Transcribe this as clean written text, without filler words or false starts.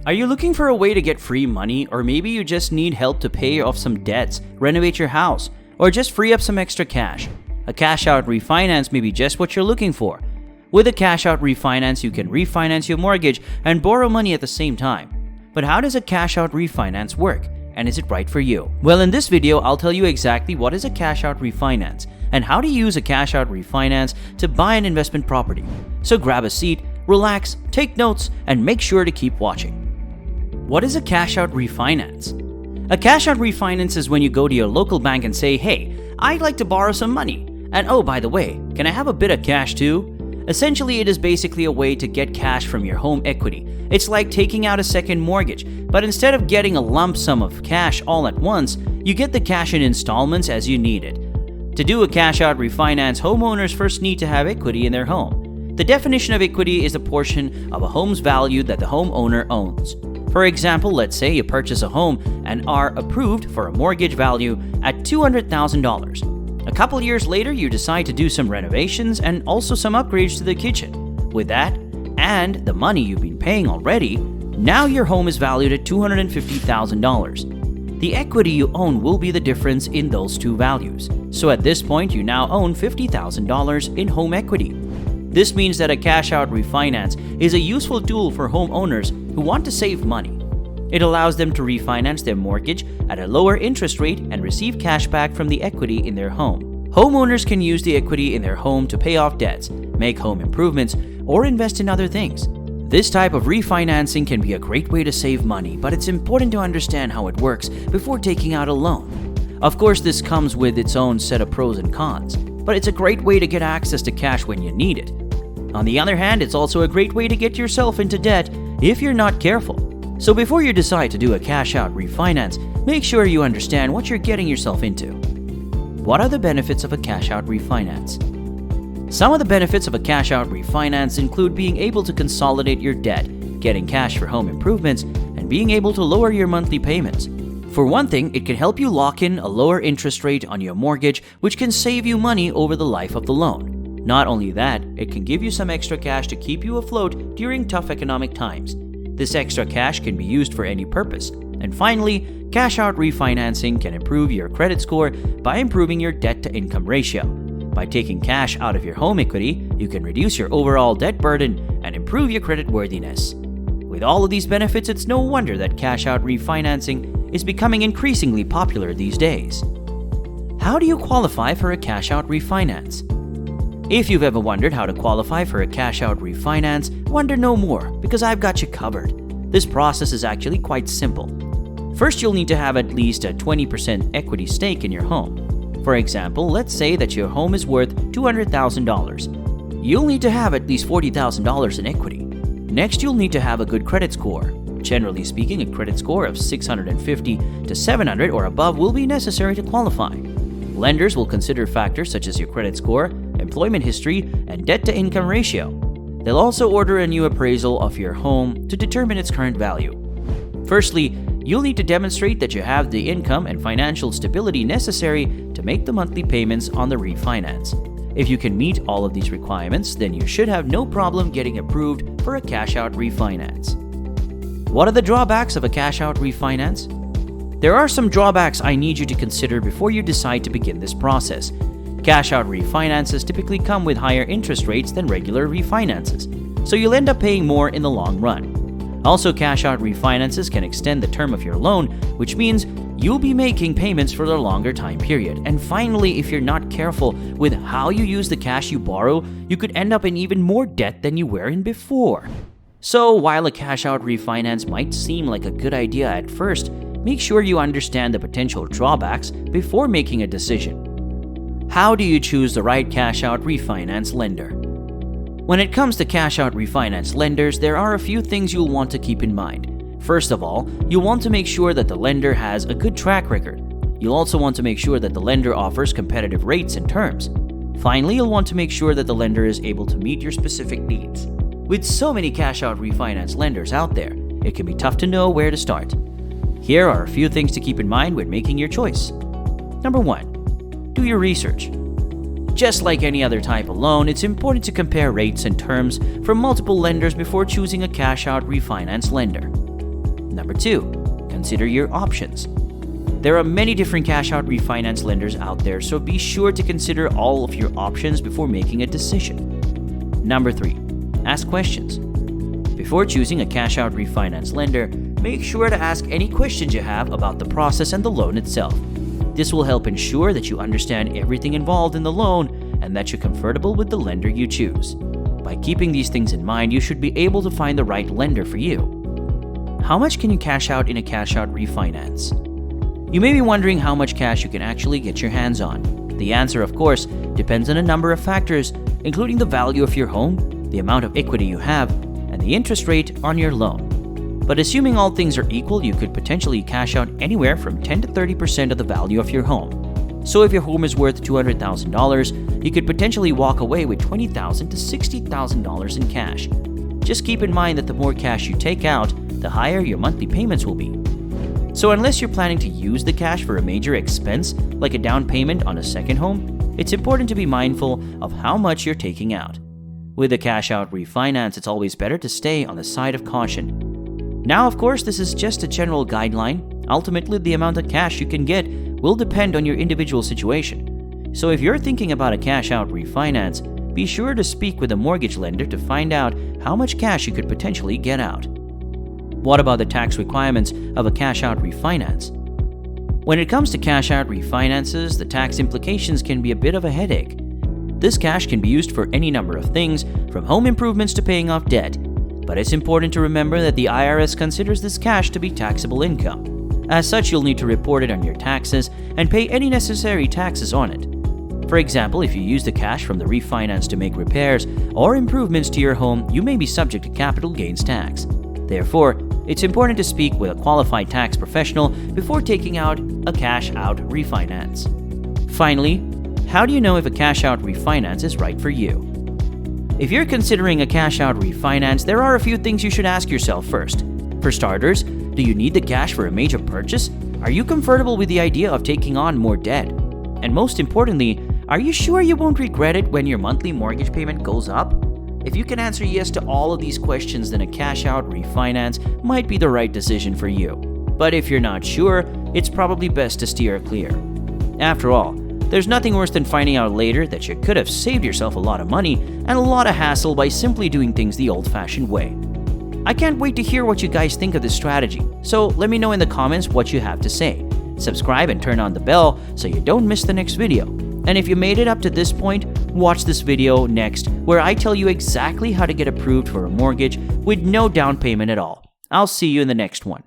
Are you looking for a way to get free money, or maybe you just need help to pay off some debts, renovate your house, or just free up some extra cash? A cash out refinance may be just what you're looking for. With a cash out refinance, you can refinance your mortgage and borrow money at the same time. But how does a cash out refinance work? And is it right for you? Well, in this video, I'll tell you exactly what is a cash out refinance and how to use a cash out refinance to buy an investment property. So grab a seat, relax, take notes, and make sure to keep watching. What is a cash out refinance? A cash out refinance is when you go to your local bank and say, "Hey, I'd like to borrow some money. And oh, by the way, can I have a bit of cash too?" Essentially, it is basically a way to get cash from your home equity. It's like taking out a second mortgage, but instead of getting a lump sum of cash all at once, you get the cash in installments as you need it. To do a cash out refinance, homeowners first need to have equity in their home. The definition of equity is the portion of a home's value that the homeowner owns. For example, let's say you purchase a home and are approved for a mortgage value at $200,000. A couple years later, you decide to do some renovations and also some upgrades to the kitchen. With that, and the money you've been paying already, now your home is valued at $250,000. The equity you own will be the difference in those two values. So at this point, you now own $50,000 in home equity. This means that a cash-out refinance is a useful tool for homeowners who want to save money. It allows them to refinance their mortgage at a lower interest rate and receive cash back from the equity in their home. Homeowners can use the equity in their home to pay off debts, make home improvements, or invest in other things. This type of refinancing can be a great way to save money, but it's important to understand how it works before taking out a loan. Of course, this comes with its own set of pros and cons, but it's a great way to get access to cash when you need it. On the other hand, it's also a great way to get yourself into debt if you're not careful. So before you decide to do a cash-out refinance, make sure you understand what you're getting yourself into. What are the benefits of a cash-out refinance? Some of the benefits of a cash-out refinance include being able to consolidate your debt, getting cash for home improvements, and being able to lower your monthly payments. For one thing, it can help you lock in a lower interest rate on your mortgage, which can save you money over the life of the loan. Not only that, it can give you some extra cash to keep you afloat during tough economic times. This extra cash can be used for any purpose. And finally, cash-out refinancing can improve your credit score by improving your debt-to-income ratio. By taking cash out of your home equity, you can reduce your overall debt burden and improve your credit worthiness. With all of these benefits, it's no wonder that cash-out refinancing is becoming increasingly popular these days. How do you qualify for a cash-out refinance? If you've ever wondered how to qualify for a cash-out refinance, wonder no more, because I've got you covered. This process is actually quite simple. First, you'll need to have at least a 20% equity stake in your home. For example, let's say that your home is worth $200,000. You'll need to have at least $40,000 in equity. Next, you'll need to have a good credit score. Generally speaking, a credit score of 650 to 700 or above will be necessary to qualify. Lenders will consider factors such as your credit score, employment history, and debt-to-income ratio. They'll also order a new appraisal of your home to determine its current value. Firstly, you'll need to demonstrate that you have the income and financial stability necessary to make the monthly payments on the refinance. If you can meet all of these requirements, then you should have no problem getting approved for a cash-out refinance. What are the drawbacks of a cash-out refinance? There are some drawbacks I need you to consider before you decide to begin this process. Cash-out refinances typically come with higher interest rates than regular refinances, so you'll end up paying more in the long run. Also, cash-out refinances can extend the term of your loan, which means you'll be making payments for a longer time period. And finally, if you're not careful with how you use the cash you borrow, you could end up in even more debt than you were in before. So, while a cash-out refinance might seem like a good idea at first, make sure you understand the potential drawbacks before making a decision. How do you choose the right cash-out refinance lender? When it comes to cash-out refinance lenders, there are a few things you'll want to keep in mind. First of all, you'll want to make sure that the lender has a good track record. You'll also want to make sure that the lender offers competitive rates and terms. Finally, you'll want to make sure that the lender is able to meet your specific needs. With so many cash-out refinance lenders out there, it can be tough to know where to start. Here are a few things to keep in mind when making your choice. Number 1. Do your research. Just like any other type of loan, it's important to compare rates and terms from multiple lenders before choosing a cash-out refinance lender. Number 2, consider your options. There are many different cash-out refinance lenders out there, so be sure to consider all of your options before making a decision. Number 3, ask questions. Before choosing a cash-out refinance lender, make sure to ask any questions you have about the process and the loan itself. This will help ensure that you understand everything involved in the loan and that you're comfortable with the lender you choose. By keeping these things in mind, you should be able to find the right lender for you. How much can you cash out in a cash-out refinance? You may be wondering how much cash you can actually get your hands on. The answer, of course, depends on a number of factors, including the value of your home, the amount of equity you have, and the interest rate on your loan. But assuming all things are equal, you could potentially cash out anywhere from 10 to 30% of the value of your home. So if your home is worth $200,000, you could potentially walk away with $20,000 to $60,000 in cash. Just keep in mind that the more cash you take out, the higher your monthly payments will be. So unless you're planning to use the cash for a major expense, like a down payment on a second home, it's important to be mindful of how much you're taking out. With a cash-out refinance, it's always better to stay on the side of caution. Now, of course, this is just a general guideline. Ultimately, the amount of cash you can get will depend on your individual situation. So if you're thinking about a cash-out refinance, be sure to speak with a mortgage lender to find out how much cash you could potentially get out. What about the tax requirements of a cash-out refinance? When it comes to cash-out refinances, the tax implications can be a bit of a headache. This cash can be used for any number of things, from home improvements to paying off debt. But it's important to remember that the IRS considers this cash to be taxable income. As such, you'll need to report it on your taxes and pay any necessary taxes on it. For example, if you use the cash from the refinance to make repairs or improvements to your home, you may be subject to capital gains tax. Therefore, it's important to speak with a qualified tax professional before taking out a cash-out refinance. Finally, how do you know if a cash-out refinance is right for you? If you're considering a cash-out refinance, there are a few things you should ask yourself first. For starters, do you need the cash for a major purchase? Are you comfortable with the idea of taking on more debt? And most importantly, are you sure you won't regret it when your monthly mortgage payment goes up? If you can answer yes to all of these questions, then a cash-out refinance might be the right decision for you. But if you're not sure, it's probably best to steer clear. After all, there's nothing worse than finding out later that you could have saved yourself a lot of money and a lot of hassle by simply doing things the old-fashioned way. I can't wait to hear what you guys think of this strategy, so let me know in the comments what you have to say. Subscribe and turn on the bell so you don't miss the next video. And if you made it up to this point, watch this video next where I tell you exactly how to get approved for a mortgage with no down payment at all. I'll see you in the next one.